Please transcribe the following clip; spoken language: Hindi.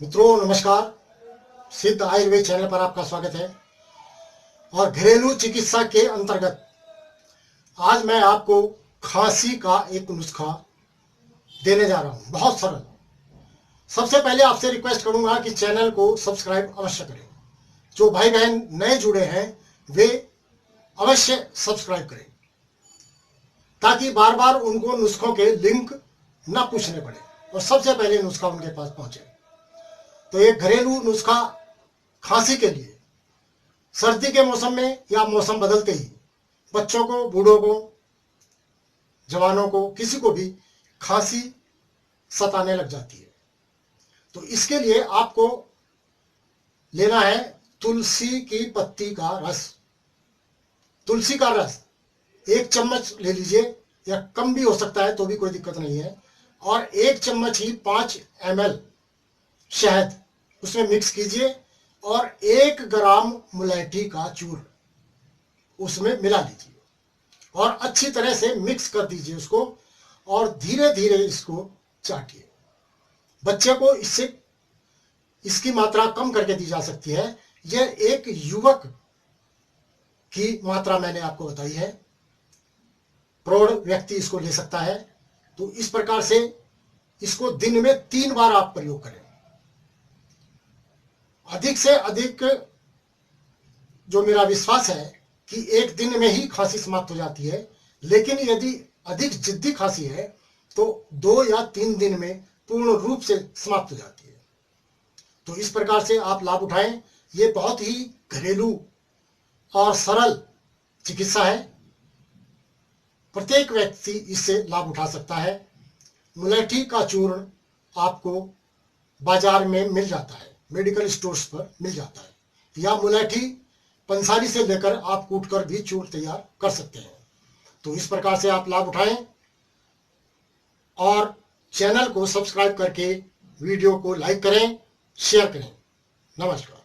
मित्रों नमस्कार। सिद्ध आयुर्वेद चैनल पर आपका स्वागत है। और घरेलू चिकित्सा के अंतर्गत आज मैं आपको खांसी का एक नुस्खा देने जा रहा हूं, बहुत सरल। सबसे पहले आपसे रिक्वेस्ट करूंगा कि चैनल को सब्सक्राइब अवश्य करें। जो भाई बहन नए जुड़े हैं वे अवश्य सब्सक्राइब करें ताकि बार बार उनको नुस्खों के लिंक न पूछने पड़े और सबसे पहले नुस्खा उनके पास पहुंचे। तो एक घरेलू नुस्खा खांसी के लिए, सर्दी के मौसम में या मौसम बदलते ही बच्चों को, बूढ़ों को, जवानों को, किसी को भी खांसी सताने लग जाती है। तो इसके लिए आपको लेना है तुलसी की पत्ती का रस। तुलसी का रस 1 चम्मच ले लीजिए, या कम भी हो सकता है तो भी कोई दिक्कत नहीं है। और 1 चम्मच ही 5 ml शहद उसमें मिक्स कीजिए और 1 ग्राम मुलैठी का चूर्ण उसमें मिला लीजिए और अच्छी तरह से मिक्स कर दीजिए उसको और धीरे धीरे इसको चाटिए। बच्चे को इससे इसकी मात्रा कम करके दी जा सकती है। यह एक युवक की मात्रा मैंने आपको बताई है, प्रौढ़ व्यक्ति इसको ले सकता है। तो इस प्रकार से इसको दिन में 3 बार आप प्रयोग करें। अधिक से अधिक जो मेरा विश्वास है कि 1 दिन में ही खांसी समाप्त हो जाती है, लेकिन यदि अधिक जिद्दी खांसी है तो 2 या 3 दिन में पूर्ण रूप से समाप्त हो जाती है। तो इस प्रकार से आप लाभ उठाएं। ये बहुत ही घरेलू और सरल चिकित्सा है, प्रत्येक व्यक्ति इससे लाभ उठा सकता है। मुलैठी का चूर्ण आपको बाजार में मिल जाता है, मेडिकल स्टोर्स पर मिल जाता है, या मुलैठी पंसारी से लेकर आप कूटकर भी चूर्ण तैयार कर सकते हैं। तो इस प्रकार से आप लाभ उठाएं और चैनल को सब्सक्राइब करके वीडियो को लाइक करें, शेयर करें। नमस्कार।